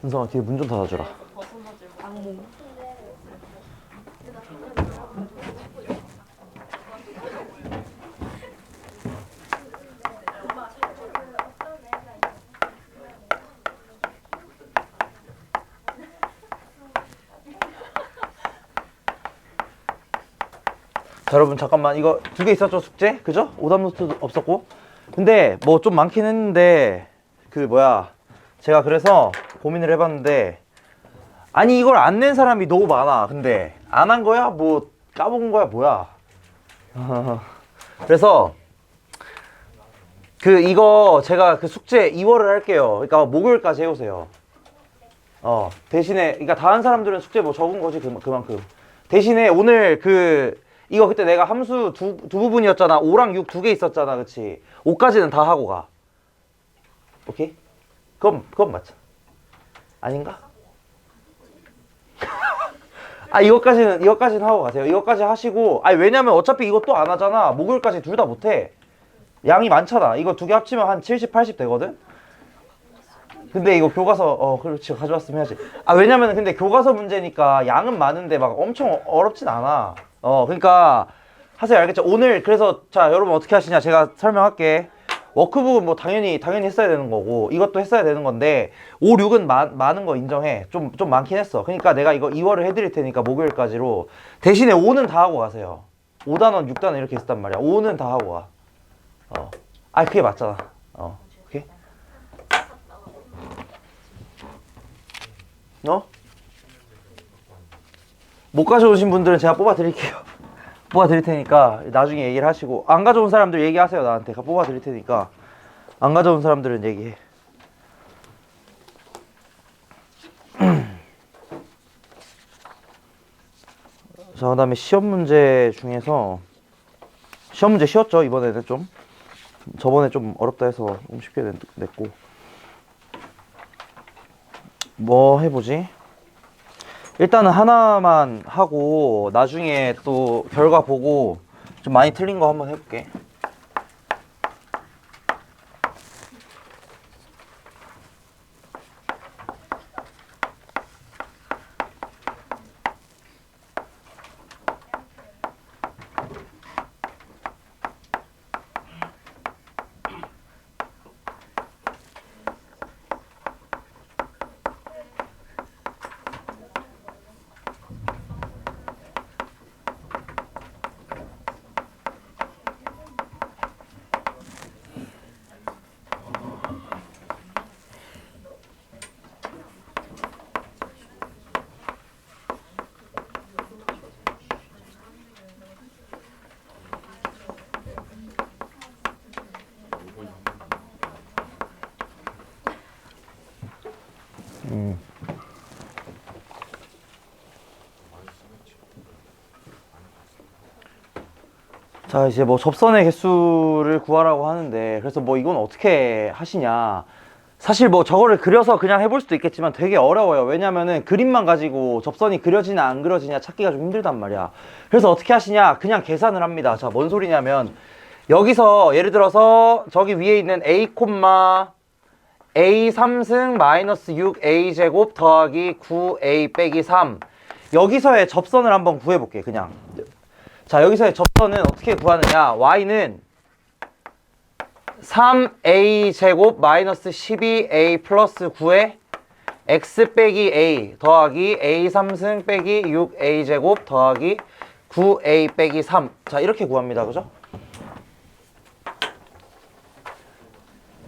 은성아 뒤에 문 좀 닫아줘라. 자, 여러분 잠깐만, 이거 2개 있었죠, 숙제? 그죠? 오답노트도 없었고. 근데 뭐 좀 많긴 했는데 제가 그래서 고민을 해봤는데, 아니 이걸 안 낸 사람이 너무 많아. 근데 안 한 거야? 뭐 까먹은 거야? 뭐야? 그래서 이거 제가 숙제 2월을 할게요. 그러니까 목요일까지 해오세요. 대신에 그러니까 다 한 사람들은 숙제 뭐 적은 거지, 그만큼. 대신에 오늘 이거 그때 내가 함수 두 부분이었잖아. 5랑 6 2개 있었잖아. 그치? 5까지는 다 하고 가. 오케이? 그건 맞죠? 아닌가? 이것까지는 하고 가세요. 이것까지 하시고, 아니, 왜냐면 어차피 이거 또 안 하잖아. 목요일까지 둘 다 못해. 양이 많잖아. 이거 2개 합치면 한 70, 80 되거든? 근데 이거 교과서, 그렇지. 가져왔으면 해야지. 왜냐면 근데 교과서 문제니까 양은 많은데 막 엄청 어렵진 않아. 그러니까 하세요. 알겠죠? 오늘 그래서 자, 여러분 어떻게 하시냐? 제가 설명할게. 워크북은 뭐 당연히 했어야 되는 거고, 이것도 했어야 되는 건데 5, 6은 많은 거 인정해. 좀 많긴 했어. 그러니까 내가 이거 2월을 해드릴 테니까 목요일까지로. 대신에 5는 다 하고 가세요. 5단원, 6단원 이렇게 있었단 말이야. 5는 다 하고 가. 그게 맞잖아. 오케이? 못 가져오신 분들은 제가 뽑아 드릴게요. 뽑아 드릴 테니까 나중에 얘기를 하시고, 안 가져온 사람들 얘기하세요. 나한테 뽑아 드릴 테니까. 안 가져온 사람들은 얘기해. 자, 그 다음에 시험 문제 중에서, 시험 문제 쉬웠죠? 이번에는 좀. 저번에 좀 어렵다 해서 좀 쉽게 냈고. 뭐 해보지? 일단은 하나만 하고 나중에 또 결과 보고 좀 많이 틀린 거 한번 해볼게. 자, 이제 뭐 접선의 개수를 구하라고 하는데, 그래서 뭐 이건 어떻게 하시냐. 사실 뭐 저거를 그려서 그냥 해볼 수도 있겠지만 되게 어려워요. 왜냐면은 그림만 가지고 접선이 그려지냐 안 그려지냐 찾기가 좀 힘들단 말이야. 그래서 어떻게 하시냐, 그냥 계산을 합니다. 자, 뭔 소리냐면, 여기서 예를 들어서 저기 위에 있는 a, a 3승 마이너스 6a 제곱 더하기 9a 빼기 3, 여기서의 접선을 한번 구해볼게. 그냥 자, 여기서의 접선은 어떻게 구하느냐. y는 3a 제곱 마이너스 12a 플러스 9에 x 빼기 a 더하기 a 3승 빼기 6a 제곱 더하기 9a 빼기 3. 자, 이렇게 구합니다. 그죠?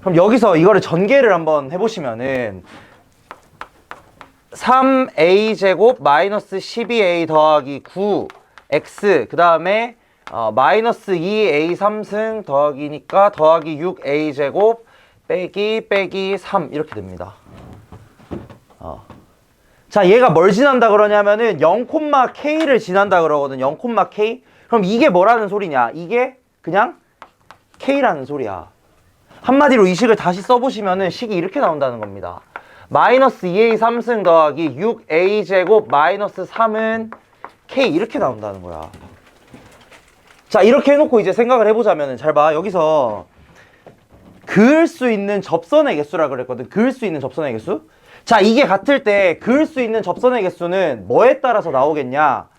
그럼 여기서 이거를 전개를 한번 해보시면은 3a 제곱 마이너스 12a 더하기 9x 그 다음에 마이너스 2a 3승 더하기니까 더하기 6a 제곱 빼기 3 이렇게 됩니다. 자, 얘가 뭘 지난다 그러냐면은 0,k를 지난다 그러거든. 0,k. 그럼 이게 뭐라는 소리냐? 이게 그냥 k라는 소리야. 한마디로 이 식을 다시 써보시면은 식이 이렇게 나온다는 겁니다. 마이너스 2a 3승 더하기 6a 제곱 마이너스 3은 k 이렇게 나온다는 거야. 자, 이렇게 해놓고 이제 생각을 해보자면은, 잘 봐. 여기서 그을 수 있는 접선의 개수라 그랬거든. 그을 수 있는 접선의 개수. 자, 이게 같을 때 그을 수 있는 접선의 개수는 뭐에 따라서 나오겠냐?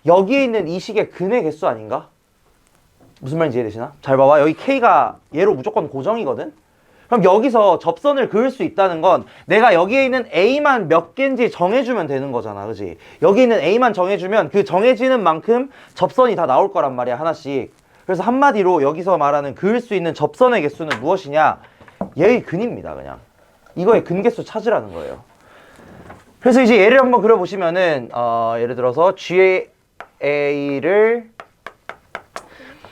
여기에 있는 이 식의 근의 개수 아닌가? 무슨 말인지 이해되시나? 잘 봐봐. 여기 K가 얘로 무조건 고정이거든? 그럼 여기서 접선을 그을 수 있다는 건 내가 여기에 있는 A만 몇 개인지 정해주면 되는 거잖아. 그지? 여기 있는 A만 정해주면 그 정해지는 만큼 접선이 다 나올 거란 말이야. 하나씩. 그래서 한마디로 여기서 말하는 그을 수 있는 접선의 개수는 무엇이냐? 얘의 근입니다. 그냥. 이거의 근개수 찾으라는 거예요. 그래서 이제 예를 한번 그려보시면은 예를 들어서 GA를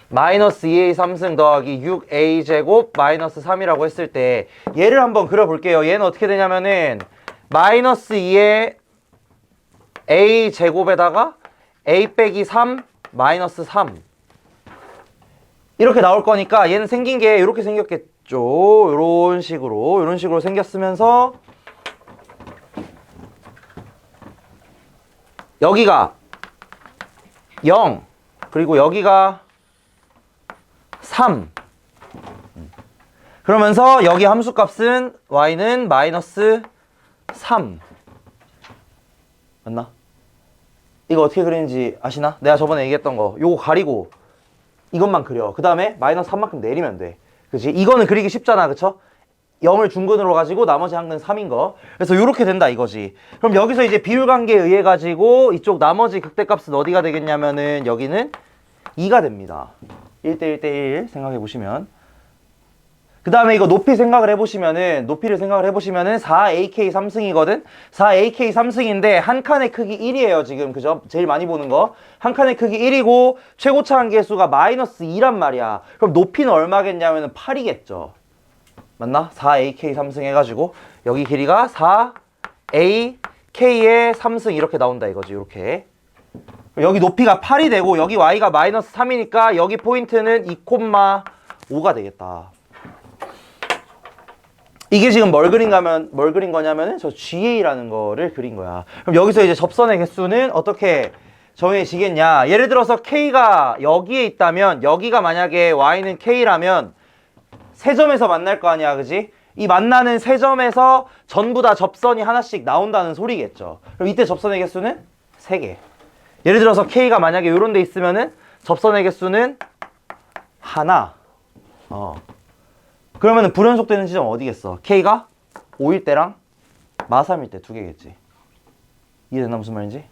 마이너스 2A 3승 더하기 6A 제곱 마이너스 3이라고 했을 때 얘를 한번 그려볼게요. 얘는 어떻게 되냐면은 마이너스 2의 A 제곱에다가 A 빼기 3 마이너스 3 이렇게 나올 거니까 얘는 생긴 게 이렇게 생겼겠죠. 이런 식으로 생겼으면서 여기가 0 그리고 여기가 3 그러면서 여기 함수값은 y는 마이너스 3 맞나? 이거 어떻게 그리는지 아시나? 내가 저번에 얘기했던 거 요거 가리고 이것만 그려. 그 다음에 마이너스 3만큼 내리면 돼. 그치? 이거는 그리기 쉽잖아. 그쵸? 0을 중근으로 가지고 나머지 항은 3인 거. 그래서 이렇게 된다 이거지. 그럼 여기서 이제 비율관계에 의해 가지고 이쪽 나머지 극대값은 어디가 되겠냐면은 여기는 2가 됩니다. 1대 1대1 생각해 보시면 그 다음에 이거 높이 생각을 해보시면은 높이를 생각을 해보시면은 4AK 3승이거든. 4AK 3승인데 한 칸의 크기 1이에요 지금. 그죠? 제일 많이 보는 거 한 칸의 크기 1이고 최고차 한계수가 마이너스 2란 말이야. 그럼 높이는 얼마겠냐면은 8이겠죠. 맞나? 4AK 3승 해가지고 여기 길이가 4AK의 3승 이렇게 나온다 이거지. 이렇게 여기 높이가 8이 되고 여기 y가 마이너스 3이니까 여기 포인트는 2,5가 되겠다. 이게 지금 뭘 그린 거냐면은 저 GA라는 거를 그린 거야. 그럼 여기서 이제 접선의 개수는 어떻게 정해지겠냐? 예를 들어서 K가 여기에 있다면 여기가 만약에 Y는 K라면 세 점에서 만날 거 아니야, 그지? 이 만나는 세 점에서 전부 다 접선이 하나씩 나온다는 소리겠죠. 그럼 이때 접선의 개수는 3개. 예를 들어서 K가 만약에 이런 데 있으면은 접선의 개수는 하나. 그러면은 불연속되는 지점 어디겠어? K가 5일 때랑 마3일 때 2개겠지. 이해됐나 무슨 말인지?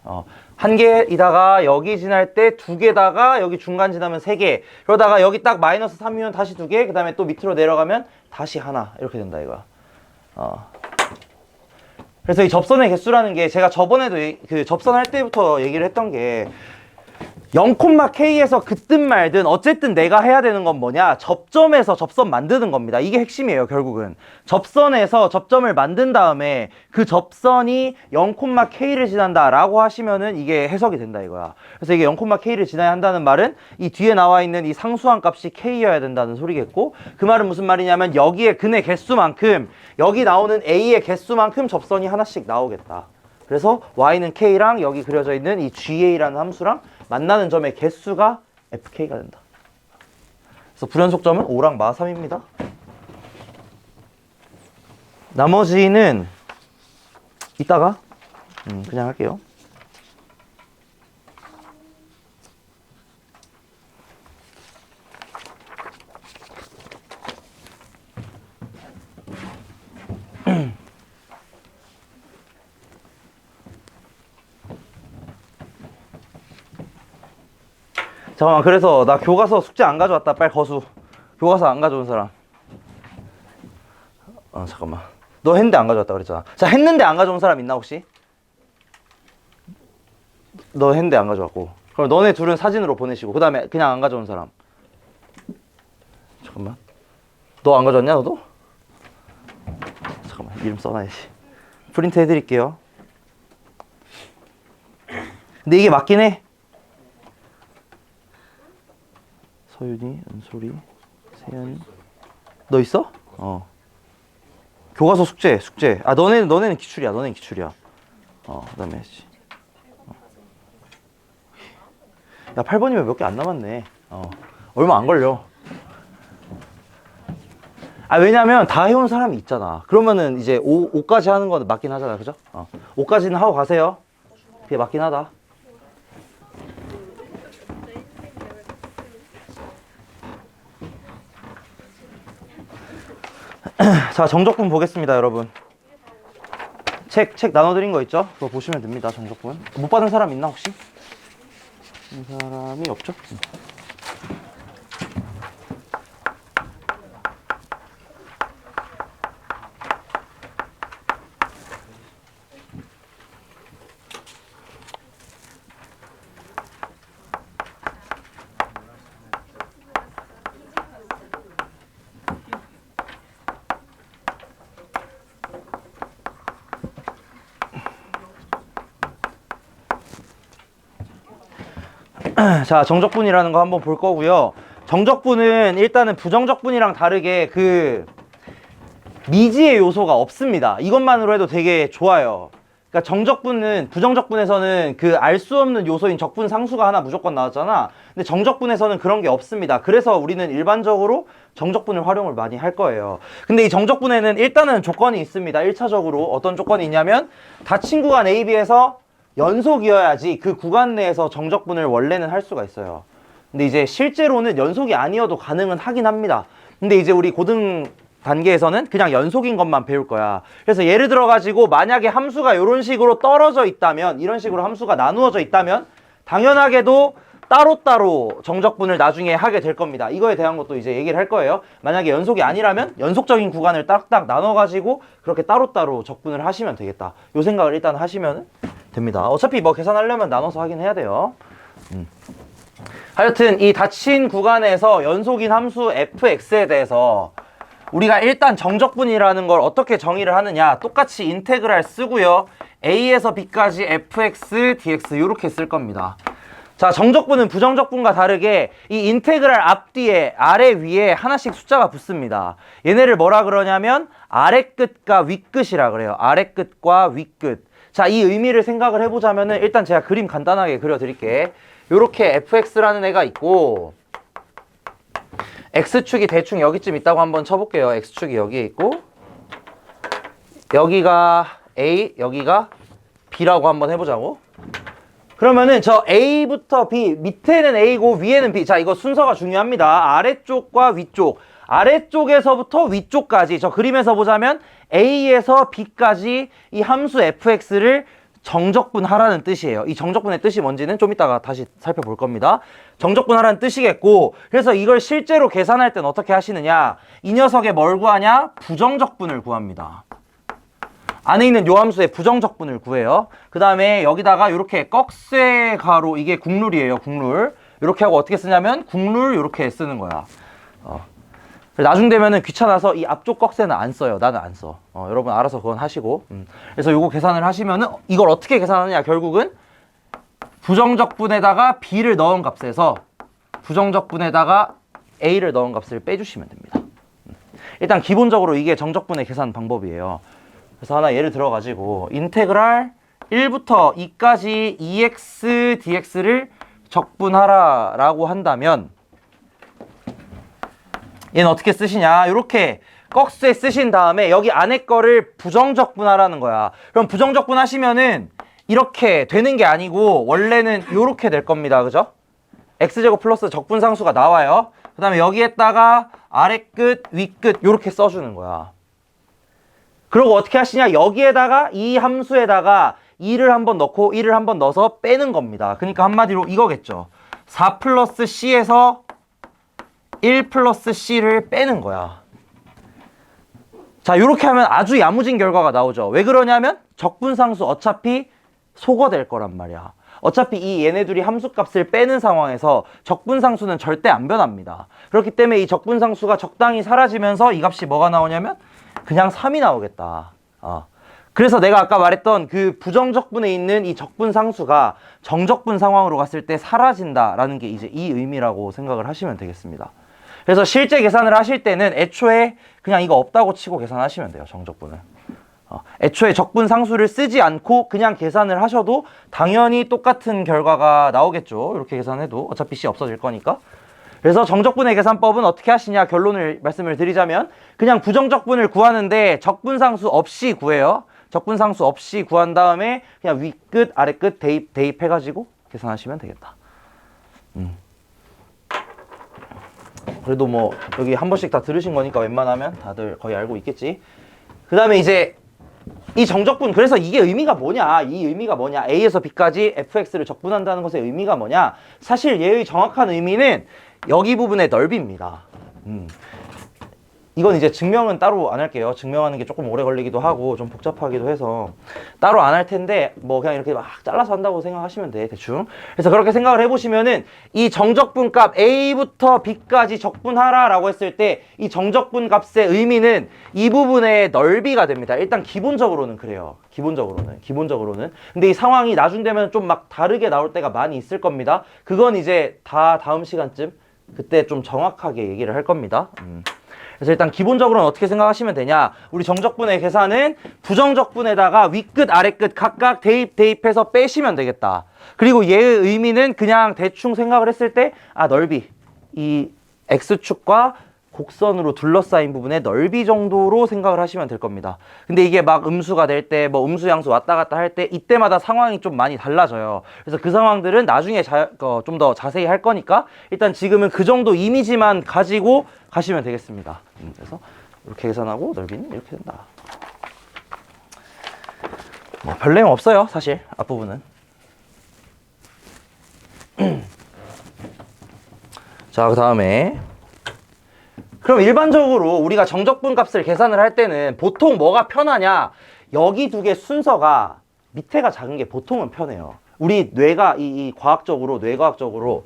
한 개이다가 여기 지날 때 2개다가 여기 중간 지나면 3개. 그러다가 여기 딱 마이너스 3이면 다시 2개. 그 다음에 또 밑으로 내려가면 다시 하나. 이렇게 된다 이거야. 그래서 이 접선의 개수라는 게 제가 저번에도 그 접선할 때부터 얘기를 했던 게 0,K에서 긋든 말든 어쨌든 내가 해야 되는 건 뭐냐? 접점에서 접선 만드는 겁니다. 이게 핵심이에요, 결국은. 접선에서 접점을 만든 다음에 그 접선이 0,K를 지난다라고 하시면은 이게 해석이 된다 이거야. 그래서 이게 0,K를 지나야 한다는 말은 이 뒤에 나와 있는 이 상수한 값이 K여야 된다는 소리겠고, 그 말은 무슨 말이냐면 여기에 근의 개수만큼 여기 나오는 A의 개수만큼 접선이 하나씩 나오겠다. 그래서 Y는 K랑 여기 그려져 있는 이 GA라는 함수랑 만나는 점의 개수가 FK가 된다. 그래서 불연속점은 5랑 마3입니다. 나머지는 이따가 그냥 할게요. 잠깐만, 그래서 나 교과서 숙제 안 가져왔다. 빨리 거수. 교과서 안 가져온 사람. 잠깐만. 너 했는데 안 가져왔다 그랬잖아. 자, 했는데 안 가져온 사람 있나 혹시? 너 했는데 안 가져왔고. 그럼 너네 둘은 사진으로 보내시고, 그 다음에 그냥 안 가져온 사람. 잠깐만. 너 안 가져왔냐 너도? 잠깐만, 이름 써놔야지. 프린트 해드릴게요. 근데 이게 맞긴 해. 서윤이, 은솔이, 세연이. 너 있어? 교과서 숙제. 너네는 기출이야. 그 다음에 해야지. 야, 8번이면 몇 개 안 남았네. 얼마 안 걸려. 아, 왜냐면 다 해온 사람이 있잖아. 그러면은 이제 5까지 하는 거는 맞긴 하잖아. 그죠? 5까지는 하고 가세요. 그게 맞긴 하다. 자, 정적분 보겠습니다, 여러분. 책 나눠드린 거 있죠? 그거 보시면 됩니다, 정적분. 못 받은 사람 있나, 혹시? 이 사람이 없죠? 자, 정적분이라는 거 한번 볼 거고요. 정적분은 일단은 부정적분이랑 다르게 그 미지의 요소가 없습니다. 이것만으로 해도 되게 좋아요. 그러니까 정적분은, 부정적분에서는 그 알 수 없는 요소인 적분 상수가 하나 무조건 나왔잖아. 근데 정적분에서는 그런 게 없습니다. 그래서 우리는 일반적으로 정적분을 활용을 많이 할 거예요. 근데 이 정적분에는 일단은 조건이 있습니다. 1차적으로 어떤 조건이 있냐면 닫힌 구간 AB에서 연속이어야지 그 구간 내에서 정적분을 원래는 할 수가 있어요. 근데 이제 실제로는 연속이 아니어도 가능은 하긴 합니다. 근데 이제 우리 고등 단계에서는 그냥 연속인 것만 배울 거야. 그래서 예를 들어 가지고 만약에 함수가 이런 식으로 떨어져 있다면, 이런 식으로 함수가 나누어져 있다면 당연하게도 따로따로 정적분을 나중에 하게 될 겁니다. 이거에 대한 것도 이제 얘기를 할 거예요. 만약에 연속이 아니라면 연속적인 구간을 딱딱 나눠 가지고 그렇게 따로따로 적분을 하시면 되겠다. 요 생각을 일단 하시면 됩니다. 어차피 뭐 계산하려면 나눠서 하긴 해야 돼요. 하여튼 이 닫힌 구간에서 연속인 함수 fx에 대해서 우리가 일단 정적분이라는 걸 어떻게 정의를 하느냐, 똑같이 인테그랄 쓰고요. a에서 b까지 fx, dx 이렇게 쓸 겁니다. 자, 정적분은 부정적분과 다르게 이 인테그랄 앞뒤에 아래 위에 하나씩 숫자가 붙습니다. 얘네를 뭐라 그러냐면 아래 끝과 위 끝이라 그래요. 아래 끝과 위 끝. 자, 이 의미를 생각을 해보자면은 일단 제가 그림 간단하게 그려드릴게. 요렇게 fx라는 애가 있고 x축이 대충 여기쯤 있다고 한번 쳐볼게요. x축이 여기에 있고 여기가 a, 여기가 b라고 한번 해보자고. 그러면은 저 a부터 b, 밑에는 a고 위에는 b. 자, 이거 순서가 중요합니다. 아래쪽과 위쪽, 아래쪽에서부터 위쪽까지 저 그림에서 보자면 a에서 b까지 이 함수 fx를 정적분하라는 뜻이에요. 이 정적분의 뜻이 뭔지는 좀 이따가 다시 살펴볼 겁니다. 정적분하라는 뜻이겠고, 그래서 이걸 실제로 계산할 땐 어떻게 하시느냐, 이 녀석의 뭘 구하냐? 부정적분을 구합니다. 안에 있는 요 함수의 부정적분을 구해요. 그 다음에 여기다가 이렇게 꺽쇠 가로, 이게 국룰이에요. 국룰. 이렇게 하고 어떻게 쓰냐면 국룰 이렇게 쓰는 거야. 나중 되면은 귀찮아서 이 앞쪽 꺽쇠는 안 써요. 나는 안 써. 여러분 알아서 그건 하시고. 그래서 요거 계산을 하시면은 이걸 어떻게 계산하느냐, 결국은 부정적분에다가 b를 넣은 값에서 부정적분에다가 a를 넣은 값을 빼주시면 됩니다. 일단 기본적으로 이게 정적분의 계산 방법이에요. 그래서 하나 예를 들어 가지고 인테그랄 1부터 2까지 2x dx를 적분하라 라고 한다면 얘는 어떻게 쓰시냐, 이렇게 꺽쇠 쓰신 다음에 여기 안에 거를 부정적분하라는 거야. 그럼 부정적분 하시면은 이렇게 되는 게 아니고 원래는 이렇게 될 겁니다. 그죠? x제곱 플러스 적분상수가 나와요. 그 다음에 여기에다가 아래 끝, 위 끝 이렇게 써주는 거야. 그리고 어떻게 하시냐, 여기에다가 이 함수에다가 2를 한번 넣고 1을 한번 넣어서 빼는 겁니다. 그러니까 한마디로 이거겠죠. 4 플러스 c에서 1 플러스 c를 빼는 거야. 자, 이렇게 하면 아주 야무진 결과가 나오죠. 왜 그러냐면 적분상수 어차피 소거될 거란 말이야. 어차피 이 얘네들이 함수값을 빼는 상황에서 적분상수는 절대 안 변합니다. 그렇기 때문에 이 적분상수가 적당히 사라지면서 이 값이 뭐가 나오냐면 그냥 3이 나오겠다. 그래서 내가 아까 말했던 그 부정적분에 있는 이 적분상수가 정적분 상황으로 갔을 때 사라진다라는 게 이제 이 의미라고 생각을 하시면 되겠습니다. 그래서 실제 계산을 하실 때는 애초에 그냥 이거 없다고 치고 계산하시면 돼요. 정적분을. 애초에 적분 상수를 쓰지 않고 그냥 계산을 하셔도 당연히 똑같은 결과가 나오겠죠. 이렇게 계산해도 어차피 C 없어질 거니까. 그래서 정적분의 계산법은 어떻게 하시냐 결론을 말씀을 드리자면 그냥 부정적분을 구하는데 적분상수 없이 구해요. 적분상수 없이 구한 다음에 그냥 윗끝 아래끝 대입해가지고 계산하시면 되겠다. 그래도 뭐 여기 한 번씩 다 들으신 거니까 웬만하면 다들 거의 알고 있겠지. 그 다음에 이제 이 정적분, 그래서 이게 의미가 뭐냐, 이 의미가 뭐냐, A에서 B까지 fx를 적분한다는 것의 의미가 뭐냐, 사실 얘의 정확한 의미는 여기 부분의 넓이입니다. 이건 이제 증명은 따로 안 할게요. 증명하는 게 조금 오래 걸리기도 하고 좀 복잡하기도 해서 따로 안 할 텐데 뭐 그냥 이렇게 막 잘라서 한다고 생각하시면 돼, 대충. 그래서 그렇게 생각을 해보시면은 이 정적분 값 A부터 B까지 적분하라 라고 했을 때 이 정적분 값의 의미는 이 부분의 넓이가 됩니다. 일단 기본적으로는 그래요. 기본적으로는. 근데 이 상황이 나중 되면 좀 막 다르게 나올 때가 많이 있을 겁니다. 그건 이제 다 다음 시간쯤 그때 좀 정확하게 얘기를 할 겁니다. 그래서 일단 기본적으로는 어떻게 생각하시면 되냐, 우리 정적분의 계산은 부정적분에다가 윗끝 아래끝 각각 대입해서 빼시면 되겠다. 그리고 얘의 의미는 그냥 대충 생각을 했을 때 넓이, 이 x축과 곡선으로 둘러싸인 부분의 넓이 정도로 생각을 하시면 될 겁니다. 근데 이게 막 음수가 될 때, 뭐 음수 양수 왔다 갔다 할 때 이때마다 상황이 좀 많이 달라져요. 그래서 그 상황들은 나중에 좀 더 자세히 할 거니까 일단 지금은 그 정도 이미지만 가지고 가시면 되겠습니다. 그래서 이렇게 계산하고 넓이는 이렇게 된다. 뭐 별 내용 없어요, 사실 앞부분은. 자, 그 다음에 그럼 일반적으로 우리가 정적분 값을 계산을 할 때는 보통 뭐가 편하냐, 여기 두 개 순서가 밑에가 작은 게 보통은 편해요. 우리 뇌가 뇌과학적으로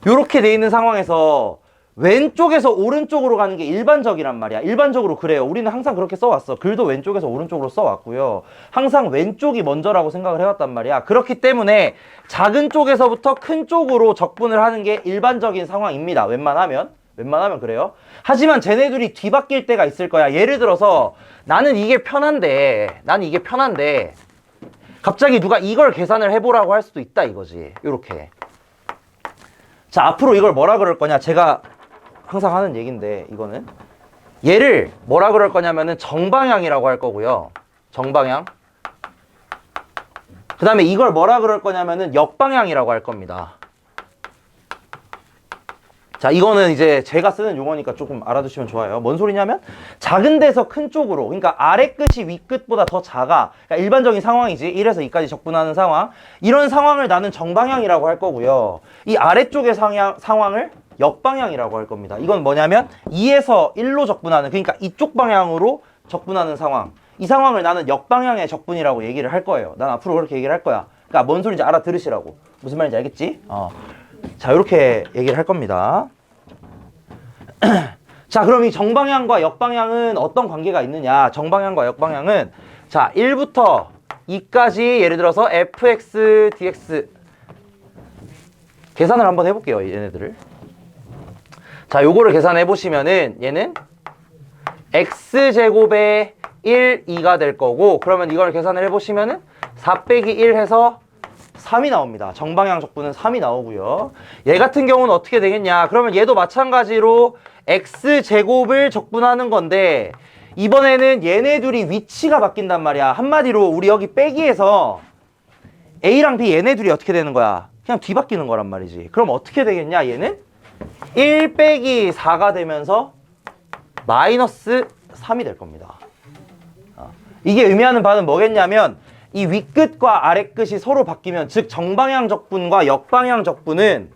이렇게 돼 있는 상황에서 왼쪽에서 오른쪽으로 가는 게 일반적이란 말이야. 일반적으로 그래요. 우리는 항상 그렇게 써왔어. 글도 왼쪽에서 오른쪽으로 써왔고요. 항상 왼쪽이 먼저라고 생각을 해왔단 말이야. 그렇기 때문에 작은 쪽에서부터 큰 쪽으로 적분을 하는 게 일반적인 상황입니다. 웬만하면 그래요. 하지만 쟤네들이 뒤바뀔 때가 있을 거야. 예를 들어서 나는 이게 편한데 갑자기 누가 이걸 계산을 해보라고 할 수도 있다 이거지. 요렇게. 자, 앞으로 이걸 뭐라 그럴 거냐, 제가 항상 하는 얘기인데 이거는 얘를 뭐라 그럴 거냐면은 정방향이라고 할 거고요. 정방향. 그 다음에 이걸 뭐라 그럴 거냐면은 역방향이라고 할 겁니다. 자, 이거는 이제 제가 쓰는 용어니까 조금 알아두시면 좋아요. 뭔 소리냐면 작은 데서 큰 쪽으로, 그러니까 아래끝이 윗끝보다 더 작아. 그러니까 일반적인 상황이지. 1에서 2까지 적분하는 상황. 이런 상황을 나는 정방향이라고 할 거고요. 이 아래쪽의 상황을 역방향이라고 할 겁니다. 이건 뭐냐면 2에서 1로 적분하는, 그러니까 이쪽 방향으로 적분하는 상황. 이 상황을 나는 역방향의 적분이라고 얘기를 할 거예요. 난 앞으로 그렇게 얘기를 할 거야. 그러니까 뭔 소리인지 알아들으시라고. 무슨 말인지 알겠지? 자, 이렇게 얘기를 할 겁니다. 자, 그럼 이 정방향과 역방향은 어떤 관계가 있느냐? 정방향과 역방향은 자, 1부터 2까지 예를 들어서 fx, dx 계산을 한번 해볼게요, 얘네들을. 자, 요거를 계산해 보시면은 얘는 x제곱에 1, 2가 될 거고, 그러면 이걸 계산을 해보시면은 4 빼기 1 해서 3이 나옵니다. 정방향 적분은 3이 나오고요. 얘 같은 경우는 어떻게 되겠냐, 그러면 얘도 마찬가지로 x제곱을 적분하는 건데 이번에는 얘네 둘이 위치가 바뀐단 말이야. 한마디로 우리 여기 빼기에서 A랑 B 얘네 둘이 어떻게 되는 거야? 그냥 뒤바뀌는 거란 말이지. 그럼 어떻게 되겠냐, 얘는 1 빼기 4가 되면서 마이너스 3이 될 겁니다. 이게 의미하는 바는 뭐겠냐면 이 윗끝과 아래끝이 서로 바뀌면, 즉 정방향 적분과 역방향 적분은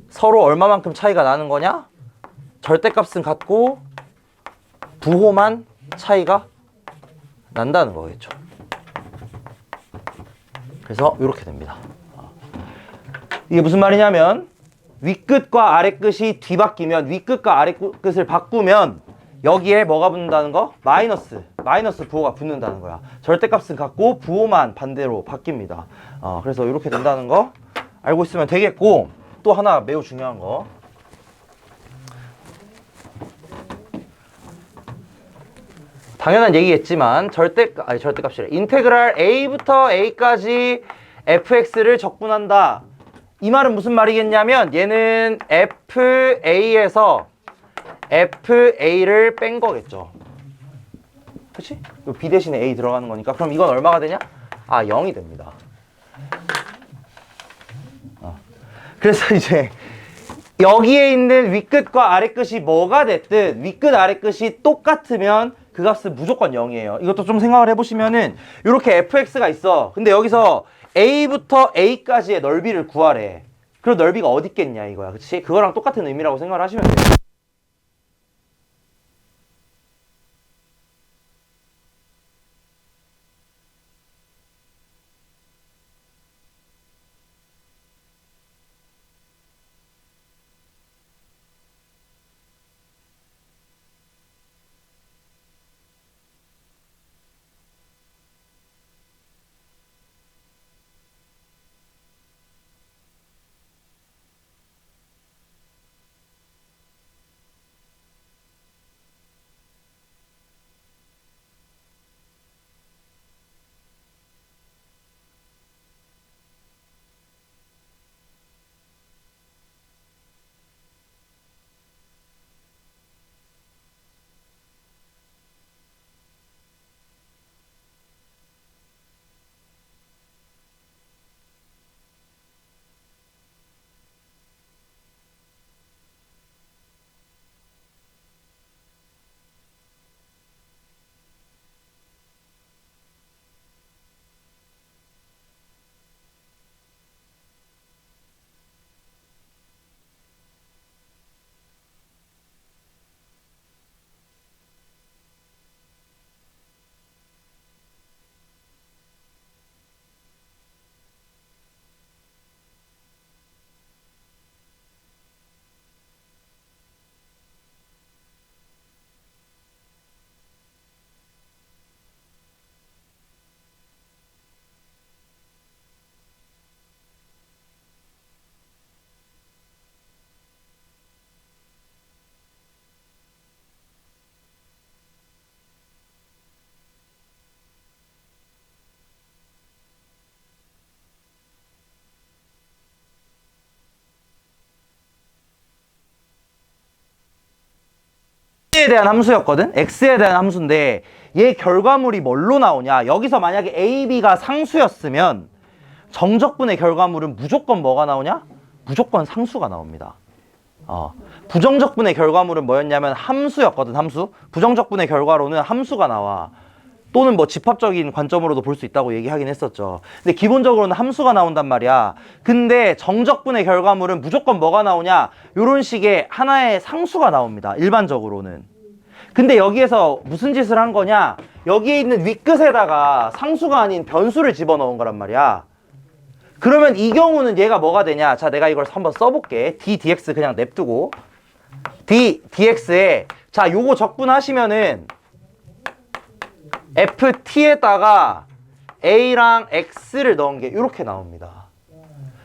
서로 얼마만큼 차이가 나는 거냐? 절대값은 같고 부호만 차이가 난다는 거겠죠. 그래서 이렇게 됩니다. 이게 무슨 말이냐면 윗끝과 아래끝이 뒤바뀌면, 윗끝과 아래끝을 바꾸면 여기에 뭐가 붙는다는 거? 마이너스 부호가 붙는다는 거야. 절대값은 같고 부호만 반대로 바뀝니다. 그래서 이렇게 된다는 거 알고 있으면 되겠고, 또 하나 매우 중요한 거, 당연한 얘기겠지만 절대값이래. 인테그랄 a부터 a까지 fx를 적분한다. 이 말은 무슨 말이겠냐면 얘는 FA에서 FA를 뺀 거겠죠. 그치? B 대신에 A 들어가는 거니까. 그럼 이건 얼마가 되냐? 아, 0이 됩니다. 그래서 이제 여기에 있는 윗끝과 아래끝이 뭐가 됐든 윗끝 아래끝이 똑같으면 그 값은 무조건 0이에요. 이것도 좀 생각을 해보시면은 이렇게 fx가 있어. 근데 여기서 a부터 a까지의 넓이를 구하래. 그럼 넓이가 어디 있겠냐 이거야. 그치? 그거랑 똑같은 의미라고 생각을 하시면 돼요. x에 대한 함수였거든? x에 대한 함수인데 얘 결과물이 뭘로 나오냐? 여기서 만약에 a, b가 상수였으면 정적분의 결과물은 무조건 뭐가 나오냐? 무조건 상수가 나옵니다. 부정적분의 결과물은 뭐였냐면 함수였거든, 함수. 부정적분의 결과로는 함수가 나와. 또는 뭐 집합적인 관점으로도 볼 수 있다고 얘기하긴 했었죠. 근데 기본적으로는 함수가 나온단 말이야. 근데 정적분의 결과물은 무조건 뭐가 나오냐? 요런 식의 하나의 상수가 나옵니다. 일반적으로는. 근데 여기에서 무슨 짓을 한 거냐? 여기에 있는 윗끝에다가 상수가 아닌 변수를 집어넣은 거란 말이야. 그러면 이 경우는 얘가 뭐가 되냐? 자, 내가 이걸 한번 써볼게. d dx 그냥 냅두고 d dx에 자, 요거 적분하시면은 ft에다가 a랑 x를 넣은 게 이렇게 나옵니다.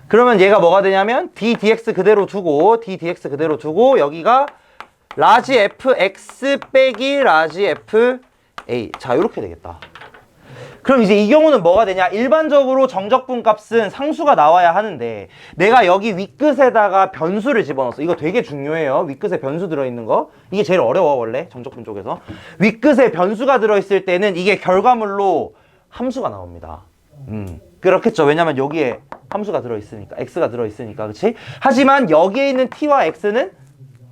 그러면 얘가 뭐가 되냐면 d dx 그대로 두고 d dx 그대로 두고 여기가 라지 fx 빼기 라지 fa 자, 이렇게 되겠다. 그럼 이제 이 경우는 뭐가 되냐? 일반적으로 정적분 값은 상수가 나와야 하는데 내가 여기 윗끝에다가 변수를 집어넣었어. 이거 되게 중요해요. 윗끝에 변수 들어있는 거. 이게 제일 어려워 원래 정적분 쪽에서. 윗끝에 변수가 들어있을 때는 이게 결과물로 함수가 나옵니다. 그렇겠죠. 왜냐면 여기에 함수가 들어있으니까. x가 들어있으니까. 그치? 하지만 여기에 있는 t와 x는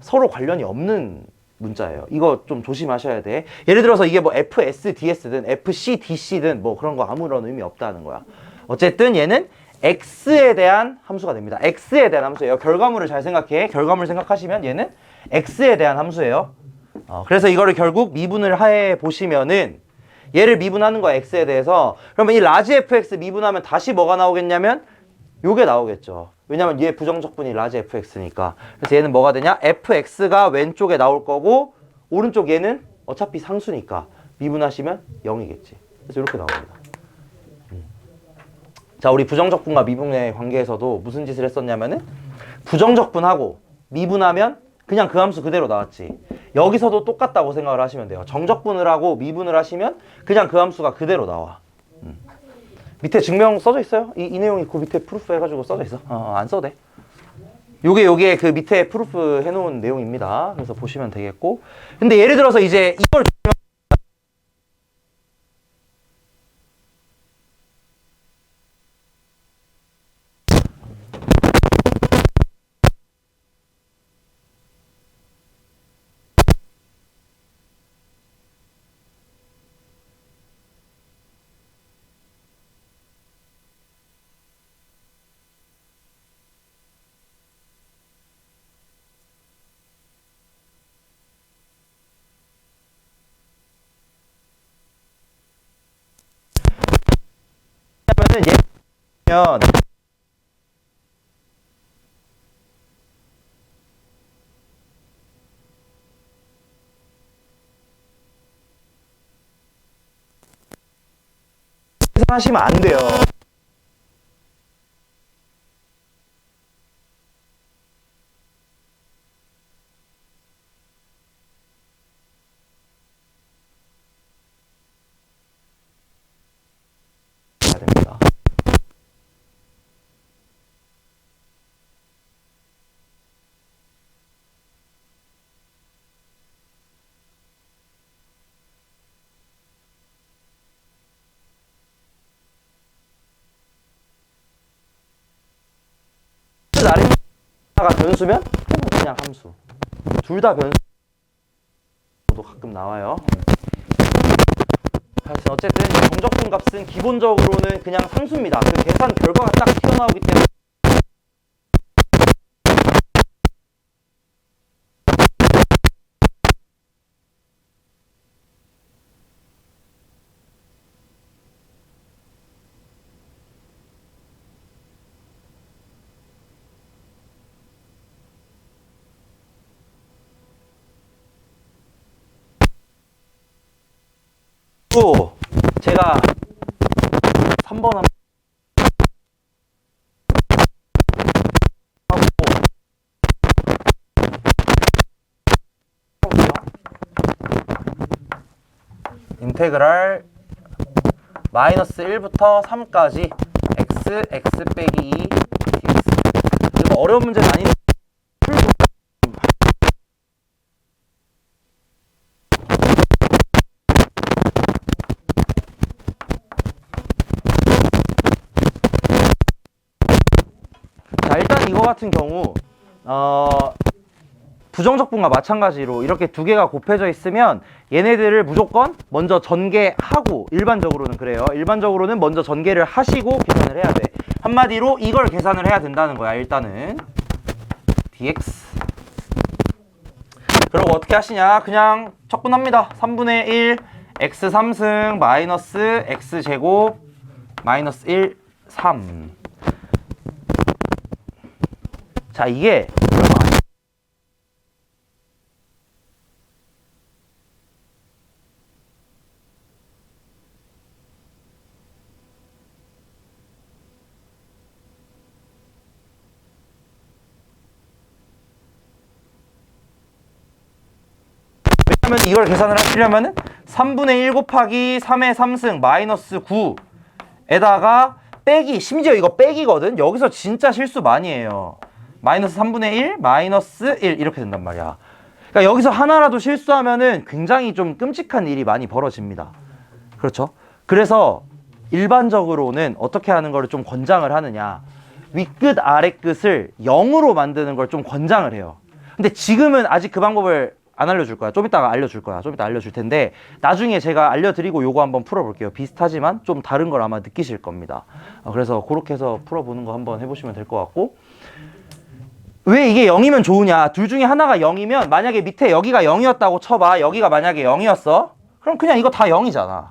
서로 관련이 없는 문자예요. 이거 좀 조심하셔야 돼. 예를 들어서 이게 뭐 FSDS든 FCDC든 뭐 그런 거 아무런 의미 없다는 거야. 어쨌든 얘는 X에 대한 함수가 됩니다. X에 대한 함수예요. 결과물을 잘 생각해. 결과물 생각하시면 얘는 X에 대한 함수예요. 그래서 이거를 결국 미분을 해 보시면은 얘를 미분하는 거야. X에 대해서. 그러면 이 라지 fx 미분하면 다시 뭐가 나오겠냐면 요게 나오겠죠. 왜냐면 얘 부정적분이 라지 fx니까. 그래서 얘는 뭐가 되냐? fx가 왼쪽에 나올 거고 오른쪽 얘는 어차피 상수니까 미분하시면 0이겠지. 그래서 이렇게 나옵니다. 자, 우리 부정적분과 미분의 관계에서도 무슨 짓을 했었냐면은 부정적분하고 미분하면 그냥 그 함수 그대로 나왔지. 여기서도 똑같다고 생각을 하시면 돼요. 정적분을 하고 미분을 하시면 그냥 그 함수가 그대로 나와. 밑에 증명 써져 있어요. 이 내용이 그 밑에 프루프 해가지고 써져 있어. 안 써도 돼. 요게 그 밑에 프루프 해놓은 내용입니다. 그래서 보시면 되겠고. 근데 예를 들어서 이제 이걸 하면은 예를 들면 하시면 안 돼요. 해야 됩니다. 나름가 변수면 그냥 함수. 둘 다 변수도 가끔 나와요. 하여튼 어쨌든 정적분 값은 기본적으로는 그냥 상수입니다. 그 계산 결과가 딱 튀어나오기 때문에 또 제가 3번 하고 인테그랄 마이너스 1부터 3까지 x 빼기 2 dx. 그리고 어려운 문제는 아닌데 자, 일단 이거 같은 경우 부정적분과 마찬가지로 이렇게 두 개가 곱해져 있으면 얘네들을 무조건 먼저 전개하고, 일반적으로는 그래요. 일반적으로는 먼저 전개를 하시고 계산을 해야 돼. 한마디로 이걸 계산을 해야 된다는 거야. 일단은 dx. 그리고 어떻게 하시냐, 그냥 적분합니다. 3분의 1 x 3승 마이너스 x 제곱 마이너스 1 3. 자, 이게 왜냐면 이걸 계산을 하시려면은 3분의 1 곱하기 3의 3승 마이너스 9에다가 빼기, 심지어 이거 빼기거든. 여기서 진짜 실수 많이 해요. 마이너스 3분의 1 마이너스 1 이렇게 된단 말이야. 그러니까 여기서 하나라도 실수하면은 굉장히 좀 끔찍한 일이 많이 벌어집니다. 그렇죠? 그래서 일반적으로는 어떻게 하는 거를 좀 권장을 하느냐, 윗끝 아랫끝을 0으로 만드는 걸 좀 권장을 해요. 근데 지금은 아직 그 방법을 안 알려줄 거야. 좀 이따가 알려줄 거야. 좀 이따 알려줄 텐데 나중에 제가 알려드리고 요거 한번 풀어볼게요. 비슷하지만 좀 다른 걸 아마 느끼실 겁니다. 그래서 그렇게 해서 풀어보는 거 한번 해보시면 될 것 같고, 왜 이게 0이면 좋으냐, 둘 중에 하나가 0이면 만약에 밑에 여기가 0이었다고 쳐봐. 여기가 만약에 0이었어? 그럼 그냥 이거 다 0이잖아.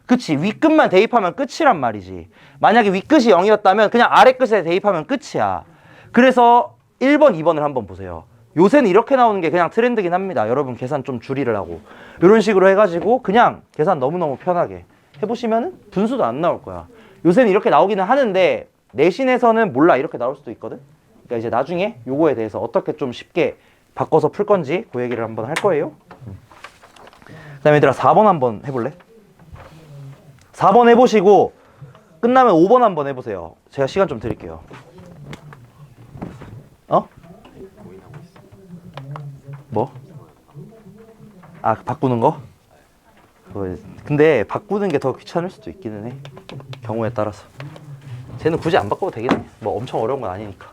그치? 윗끝만 대입하면 끝이란 말이지. 만약에 윗끝이 0이었다면 그냥 아랫끝에 대입하면 끝이야. 그래서 1번, 2번을 한번 보세요. 요새는 이렇게 나오는 게 그냥 트렌드긴 합니다. 여러분 계산 좀 줄이려고 이런 식으로 해가지고 그냥 계산 너무너무 편하게 해보시면은 분수도 안 나올 거야. 요새는 이렇게 나오기는 하는데 내신에서는 몰라, 이렇게 나올 수도 있거든. 그러니까 이제 나중에 요거에 대해서 어떻게 좀 쉽게 바꿔서 풀 건지 그 얘기를 한번 할 거예요. 그 다음에 얘들아 4번 한번 해볼래? 4번 해보시고 끝나면 5번 한번 해보세요. 제가 시간 좀 드릴게요. 어? 뭐? 아, 바꾸는 거? 근데 바꾸는 게 더 귀찮을 수도 있기는 해. 경우에 따라서. 쟤는 굳이 안 바꿔도 되긴 해. 뭐 엄청 어려운 건 아니니까.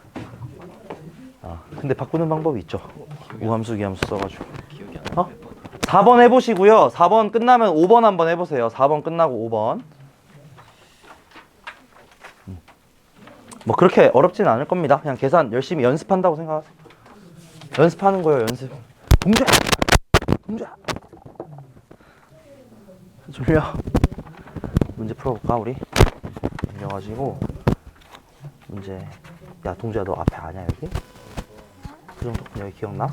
아, 근데 바꾸는 방법이 있죠. 우함수, 기함수 써가지고. 어? 4번 해보시고요. 4번 끝나면 5번 한번 해보세요. 4번 끝나고 5번. 뭐 그렇게 어렵진 않을 겁니다. 그냥 계산 열심히 연습한다고 생각하세요. 연습하는 거예요, 연습. 동작! 동작! 졸려. 문제 풀어볼까, 우리? 이래가지고 문제. 야, 동주야, 너 앞에 아냐, 여기? 그 정도? 여기 기억나?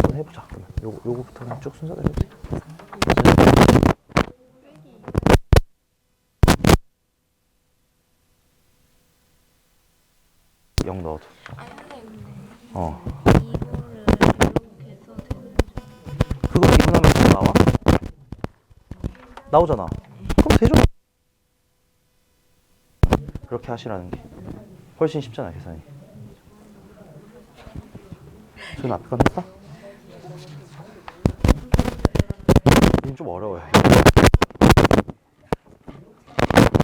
한번 해보자. 그러면 요거부터 그냥 쭉 순서대로 해보세요. 0 넣어도. 아니 선생님 근데 어. 이거를 이렇게 써도 되는 거죠? 그거 미분하면 또 나와? 나오잖아. 그럼 되죠. 그렇게 하시라는 게 훨씬 쉽잖아, 계산이. 저는 앞에 건 했다? 이건 좀 어려워요.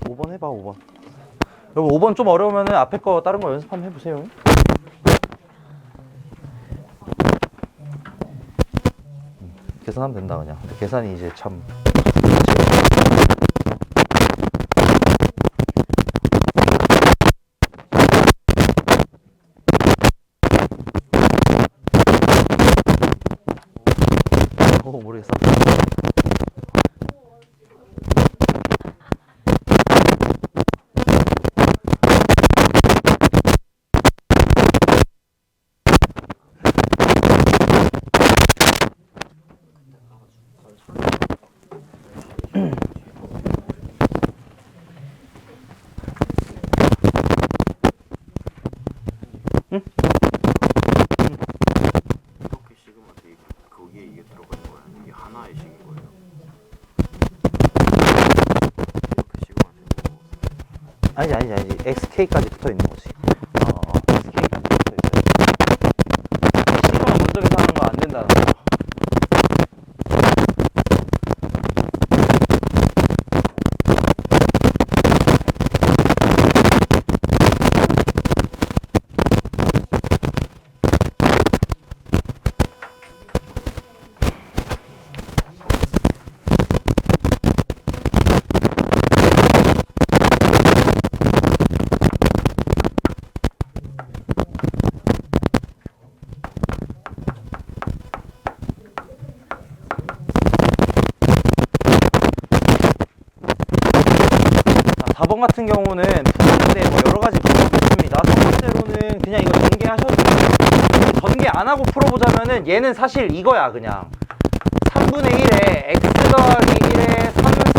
5번 해봐, 5번. 여러분 5번 좀 어려우면 앞에 거 다른 거 연습 한번 해보세요. 계산하면 된다 그냥. 근데 계산이 이제 참 모르겠어. 응? 이렇게 식으면 되게 거기에 이게 들어가 있는 거야? 이게 하나의 식인 거예요? 이렇게 식으면 되고 아니지. XK까지 붙어 있는 거지. XK까지 붙어 있어요. 시그마 먼저 계산하는 거 안 된다는 거야. 자, 4번 같은 경우는 푸는데 뭐 여러 가지 방법이 있습니다. 첫 번째로는 그냥 이거 전개하셔도 돼요. 전개 안 하고 풀어보자면은 얘는 사실 이거야, 그냥. 3분의 1에 x 더하기 1에 3승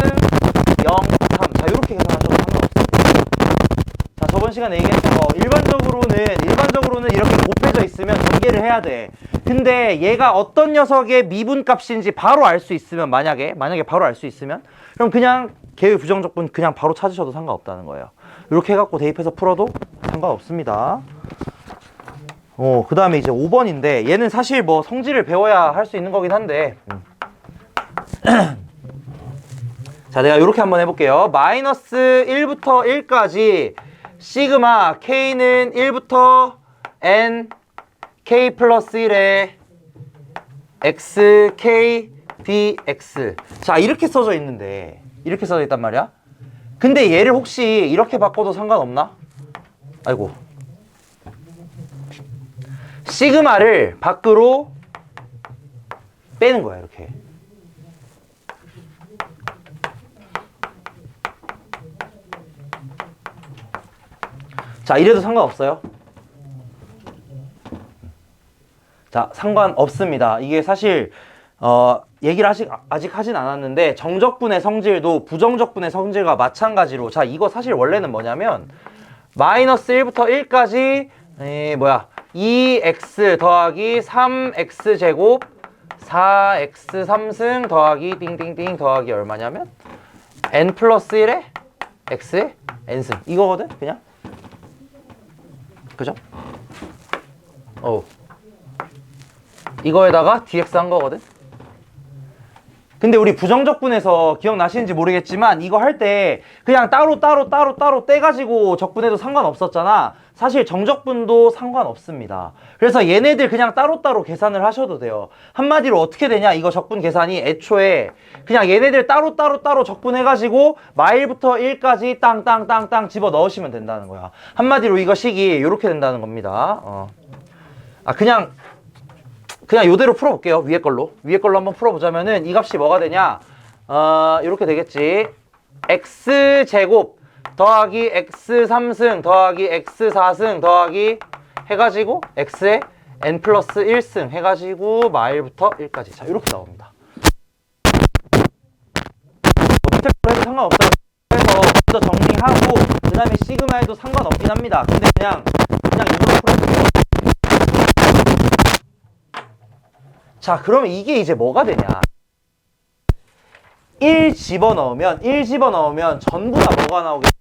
0, 3. 자, 이렇게 계산하셔도 상관없어요. 자, 저번 시간에 얘기했던 거. 일반적으로는 이렇게 곱해져 있으면 전개를 해야 돼. 근데 얘가 어떤 녀석의 미분값인지 바로 알 수 있으면, 만약에 바로 알 수 있으면, 그럼 그냥 걔의 부정적분 그냥 바로 찾으셔도 상관없다는 거예요. 이렇게 해갖고 대입해서 풀어도 상관없습니다. 그 다음에 이제 5번인데 얘는 사실 뭐 성질을 배워야 할 수 있는 거긴 한데 자, 내가 이렇게 한번 해볼게요. 마이너스 1부터 1까지 시그마 K는 1부터 N K 플러스 1에 X K dx. 자, 이렇게 써져 있는데 이렇게 써져 있단 말이야. 근데 얘를 혹시 이렇게 바꿔도 상관없나? 아이고. 시그마를 밖으로 빼는 거야, 이렇게. 자, 이래도 상관없어요? 자, 상관없습니다. 이게 사실 얘기를 아직 하진 않았는데 정적분의 성질도 부정적분의 성질과 마찬가지로, 자, 이거 사실 원래는 뭐냐면 마이너스 1부터 1까지 2x 더하기 3x 제곱 4x 3승 더하기 띵띵띵 더하기 얼마냐면 n 플러스 1에 x의 n승 이거거든 그냥. 그죠? 이거에다가 dx 한 거거든. 근데 우리 부정적분에서 기억나시는지 모르겠지만 이거 할 때 그냥 따로 떼가지고 적분해도 상관없었잖아. 사실 정적분도 상관없습니다. 그래서 얘네들 그냥 따로따로 계산을 하셔도 돼요. 한마디로 어떻게 되냐, 이거 적분 계산이 애초에 그냥 얘네들 따로 적분해가지고 마일부터 1까지 땅땅땅땅 집어 넣으시면 된다는 거야. 한마디로 이거 식이 이렇게 된다는 겁니다. 그냥 요대로 풀어볼게요. 위에 걸로 한번 풀어보자면은 이 값이 뭐가 되냐, 이렇게 되겠지. x제곱 더하기 x3승 더하기 x4승 더하기 해가지고 x의 n 플러스 1승 해가지고 마일부터 1까지. 자, 이렇게 나옵니다. 밑에 거 해도 상관없어요. 그래서 먼저 정리하고 그 다음에 시그마 해도 상관없긴 합니다. 근데 그냥 이걸로 풀어볼게요. 자, 그러면 이게 이제 뭐가 되냐, 1 집어넣으면 전부 다 뭐가 나오겠냐,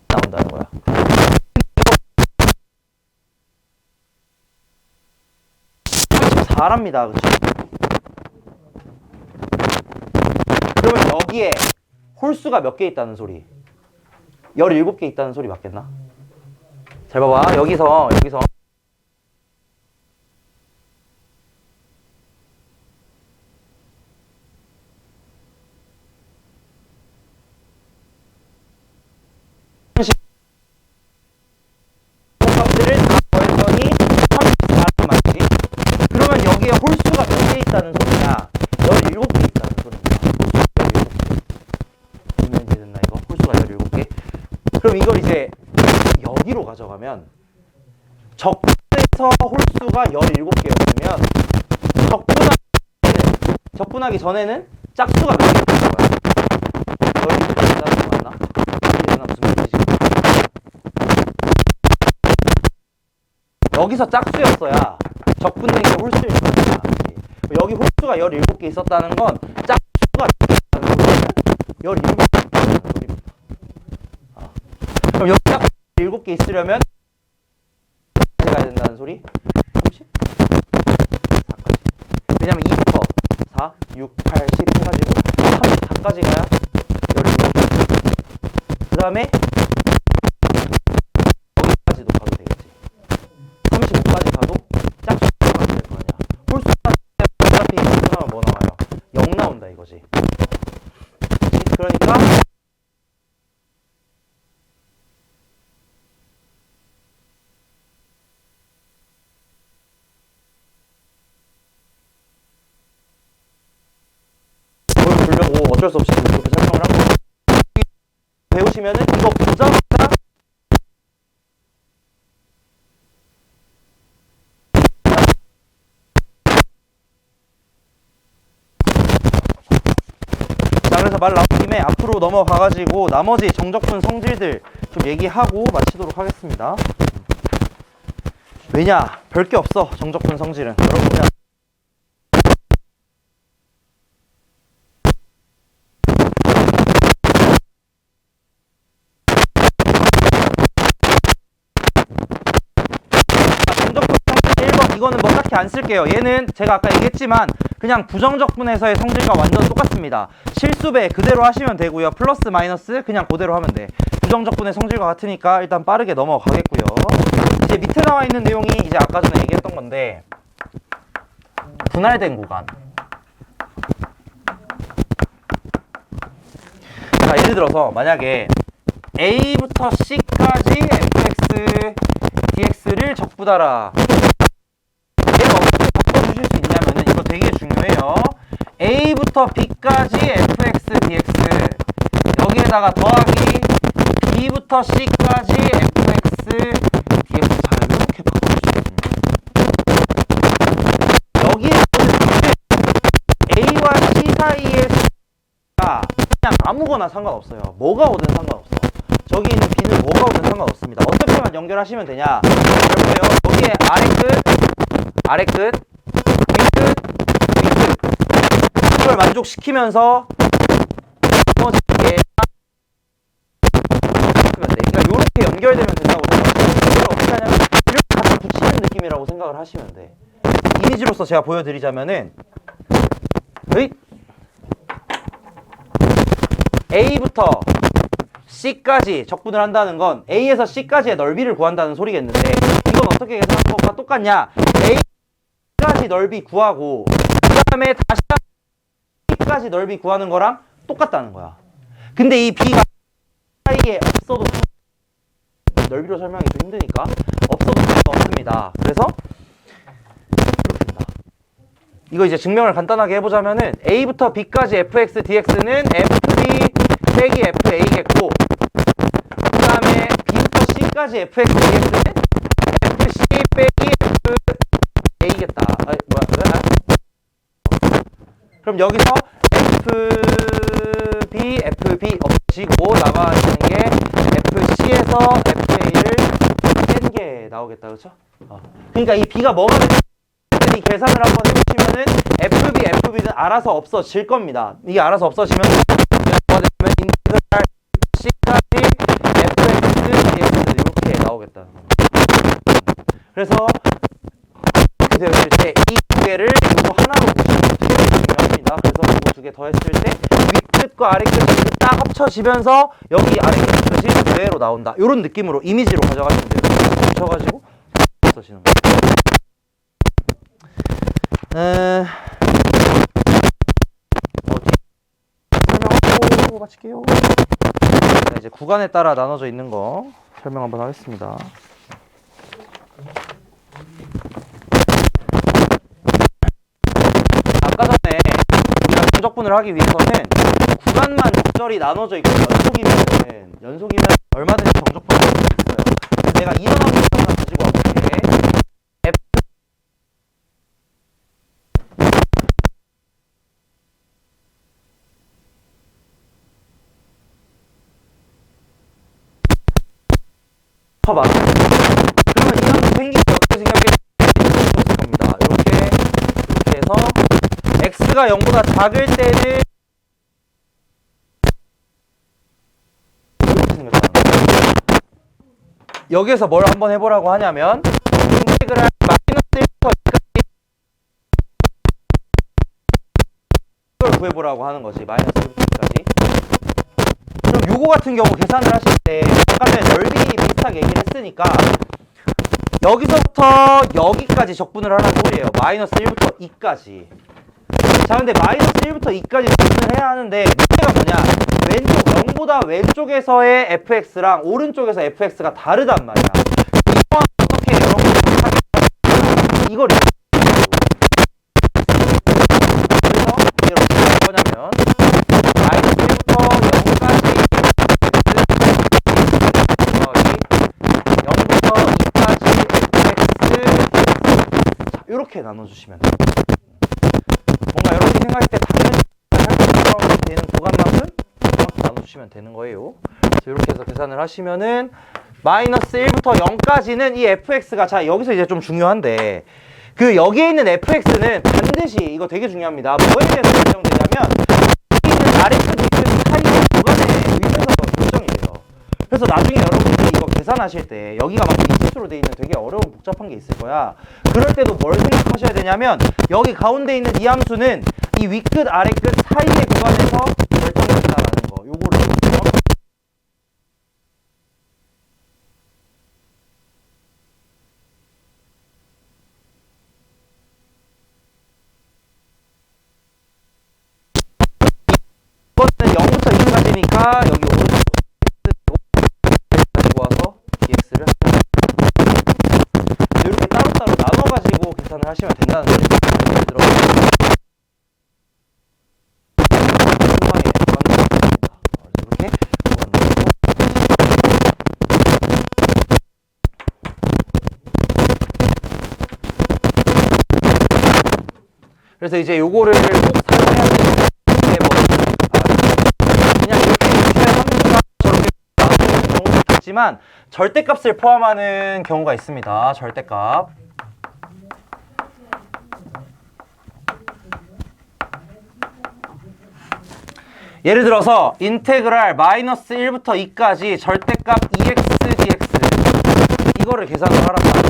나온다는 거야. 34랍니다. 그쵸? 그러면 여기에 홀수가 몇 개 있다는 소리? 17개 있다는 소리 맞겠나? 잘 봐봐. 여기서 값들을 다 더했더니 34란 말이지. 그러면 여기에 홀수가 몇 개 있다는 소리냐? 17개 있다는 소리입니다. 홀수가 17개. 분명히 됐나 이거? 홀수가 17개. 그럼 이걸 이제 여기로 가져가면 적분에서 홀수가 17개였으면 적분하기 전에는 짝수가 몇 개였던 거야? 여기까지 따는 거 맞나? 이게 무슨 말이지? 여기서 짝수였어야 적분된 게 홀수일 거야. 여기 홀수가 17개 있었다는 건 짝수가 17개 있다는 소리입니다. 그럼 여기 짝수 7개 있으려면 가야 된다는 소리? 30? 4까지. 왜냐면 2부터 4, 6, 8, 10 해가지고 34까지 가야 17개. 그 다음에 여기까지도 가도 되겠지. 35까지 가도 짝수가 될 거 아니야. 홀수가 어차피 짝수하면 뭐 나와요? 0 나온다 이거지. 그러니까 어쩔 수 없이 이렇게 설명을 한 거예요. 배우시면은 이거 보자마자 자, 그래서 말 나온 김에 앞으로 넘어가가지고 나머지 정적분 성질들 좀 얘기하고 마치도록 하겠습니다. 왜냐? 별게 없어. 정적분 성질은 여러분 그냥 정적분 성질 1번 이거는 뭐 딱히 안 쓸게요. 얘는 제가 아까 얘기했지만 그냥 부정적분에서의 성질과 완전 똑같습니다. 실수배 그대로 하시면 되고요. 플러스 마이너스 그냥 그대로 하면 돼. 부정적분의 성질과 같으니까 일단 빠르게 넘어가겠고요. 이제 밑에 나와 있는 내용이 이제 아까 전에 얘기했던 건데 분할된 구간. 자, 예를 들어서 만약에 A부터 C까지 fx, dx를 적분하라. 얘를 어떻게 바꿔주실 수 있냐면은 이거 되게 중요해요. A부터 B까지 fx, dx 여기에다가 더하기 B부터 C까지 fx, dx 자 이렇게 바꿔주시면 여기에 A와 C 사이의 수가 그냥 아무거나 상관없어요. 뭐가 오든 상관없어. 저기 있는 B는 뭐가 오든 상관없습니다. 어떻게만 연결하시면 되냐? 이렇게요. 여기에 아래 끝, 위 끝, 이걸 만족시키면서 나머지 게 하면 돼. 그러니까 이렇게 연결되면 된다고 생각해요. 이걸 어떻게 하냐면 이렇게 갖다 붙이는 느낌이라고 생각을 하시면 돼. 이미지로서 제가 보여드리자면은 A부터 C까지 적분을 한다는 건 A에서 C까지의 넓이를 구한다는 소리겠는데 이건 어떻게 계산하는 것과 똑같냐? A까지 넓이 구하고 그 다음에 다시 B까지 넓이 구하는 거랑 똑같다는 거야. 근데 이 B가 사이에 없어도 넓이로 설명하기 좀 힘드니까 없어도 없습니다. 그래서 이렇게 된다. 이거 이제 증명을 간단하게 해보자면은 A부터 B까지 fx, dx는 fb 빼기 fa겠고 그 다음에 B부터 C까지 fx, dx는 fc 빼기 fa겠다. 그럼 여기서 fb 없어지고 남아있는 게 fc에서 fa를 뺀 게 나오겠다. 그렇죠? 그러니까 이 b가 뭐가 이 계산을 한번 해보시면은 fb는 알아서 없어질 겁니다. 이게 알아서 없어지면 뭐가 되면 인테그랄 c까지 fx, dx 이렇게 나오겠다. 그래서 이렇게 되었을 때 이 두 개를 이거 하나로 보시면 되게 중요합니다. 그래서 이거 두 개 더했을 때 윗끝과 아래끝이 딱 합쳐지면서 여기 아래끝이 그대로 나온다. 이런 느낌으로 이미지로 가져가시면 돼요. 붙여가지고 써지는 거예요. 설명하고 마칠게요. 자, 이제 구간에 따라 나눠져 있는 거 설명 한번 하겠습니다. 아까 전에 우리가 정적분을 하기 위해서는 구간만 적절히 나눠져 있고 연속이면 얼마든지 정적분을 할 수 있어요. 내가 일어나고 있는 걸 가지고 와볼게. 봐봐. 그러면 이상도 생기게 어떻게 생각했을 겁니다. 이렇게 해서 x가 0보다 작을 때는 이렇게 생겼잖아. 여기에서 뭘 한번 해보라고 하냐면 인테그랄 마이너스 1부터 2까지 이걸 구해보라고 하는 거지. 마이너스 1부터 2까지. 그럼 요거 같은 경우 계산을 하실 때 아까 전에 넓이 비슷하게 얘기를 했으니까 여기서부터 여기까지 적분을 하라는 소리예요. 마이너스 1부터 2까지. 자, 근데 마이너스 1부터 2까지 적분을 해야 하는데 문제가 뭐냐? 왼쪽 0보다 왼쪽에서의 fx랑 오른쪽에서 fx가 다르단 말이야. 이거 어떻게 여러분들 이걸 그래서 이걸 어떻게 할 거냐면 이렇게 나눠주시면 돼요. 뭔가 여러분이 생각할 때 당연히 할 수 되는 구간만큼 이렇게 나눠주시면 되는 거예요. 그래서 이렇게 해서 계산을 하시면은 마이너스 1부터 0까지는 이 fx가, 자 여기서 이제 좀 중요한데, 그 여기에 있는 fx는 반드시, 이거 되게 중요합니다. 뭐에 대해서 결정되냐면 여기 있는 아래쪽 위쪽 사이의 구간에 의해서 결정이 돼요. 그래서 나중에 여러분들이 이거 계산하실 때 여기가 막 미지수로 돼 있는 되게 어려운 복잡한 게 있을 거야. 그럴 때도 뭘 생각하셔야 되냐면 여기 가운데 있는 이 함수는 이 위끝 아래끝 사이의 구간에서 결정된다라는 거. 요거를 정확하게. 이거는 0부터 2까지니까 여기 오른쪽 가지고 와서 dx를 이렇게 따로따로 나눠가지고 계산을 하시면 된다는 거예요. 예를 들어 이렇게 그래서 이제 요거를 꼭 사용해야 되는 게 뭐, 그냥 이렇게 유추의 함수가 저렇게 나오는 경우도 있겠지만 절대값을 포함하는 경우가 있습니다. 절대값. 예를 들어서 인테그랄 마이너스 1부터 2까지 절대값 2x dx 이거를 계산을 하란 말이에요.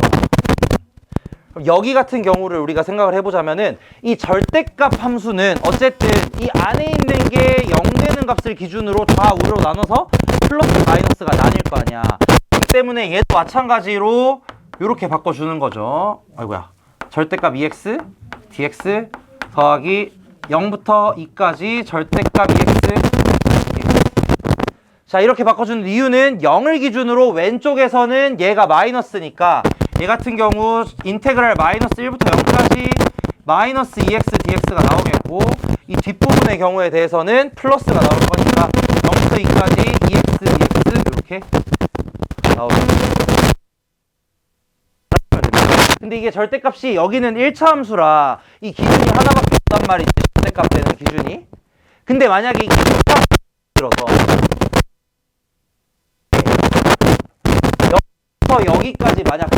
그럼 여기 같은 경우를 우리가 생각을 해보자면은 이 절대값 함수는 어쨌든 이 안에 있는 게 0 되는 값을 기준으로 좌우로 나눠서 플러스 마이너스가 나뉠 거 아니야. 그렇기 때문에 얘도 마찬가지로 이렇게 바꿔주는 거죠. 아이고야. 절대값 2x dx 더하기 0부터 2까지 절대값 2x 자, 이렇게 바꿔주는 이유는 0을 기준으로 왼쪽에서는 얘가 마이너스니까 얘 같은 경우 인테그랄 마이너스 1부터 0까지 마이너스 2x dx가 나오겠고, 이 뒷부분의 경우에 대해서는 플러스가 나올 거니까 0부터 2까지 2x dx 이렇게 나오겠습니다. 근데 이게 절대값이 여기는 1차 함수라 이 기준이 하나밖에 없단 말이지, 절대값 되는 기준이. 근데 만약에 이게 2차 들어서 여기부터 여기까지 만약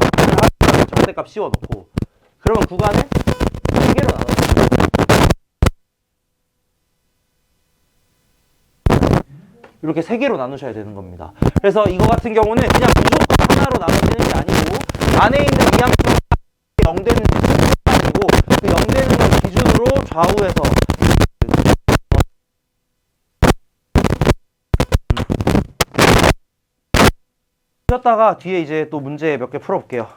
절대값 씌워놓고 그러면 구간을 3개로 나눠요. 이렇게 3개로 나누셔야 되는 겁니다. 그래서 이거 같은 경우는 그냥 무조건 하나로 나눠지는 게 아니고 안에 있는 이 함수가 0 되는 게 아니고 그 0 되는 걸 기준으로 좌우에서 쉬었다가 뒤에 이제 또 문제 몇 개 풀어볼게요.